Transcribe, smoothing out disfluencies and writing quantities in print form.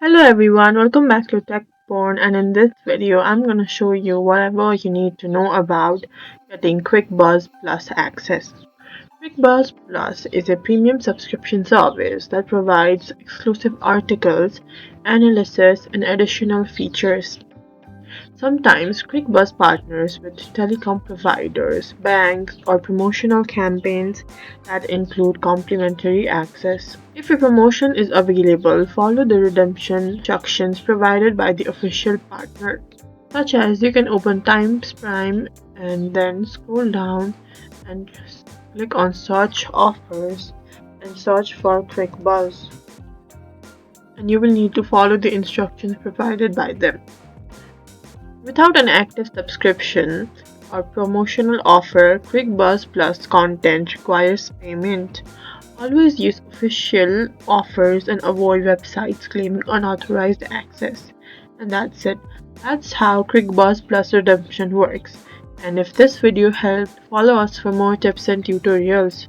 Hello everyone, welcome back to TechPorn, and in this video I'm going to show you whatever you need to know about getting Cricbuzz Plus access. Cricbuzz Plus is a premium subscription service that provides exclusive articles, analysis, and additional features. Sometimes Cricbuzz partners with telecom providers, banks, or promotional campaigns that include complimentary access. If a promotion is available, follow the redemption instructions provided by the official partner, such as you can open Times Prime and then scroll down and click on search offers and search for Cricbuzz. And you will need to follow the instructions provided by them. Without an active subscription or promotional offer, Cricbuzz Plus content requires payment. Always use official offers and avoid websites claiming unauthorized access. And that's it. That's how Cricbuzz Plus redemption works. And if this video helped, follow us for more tips and tutorials.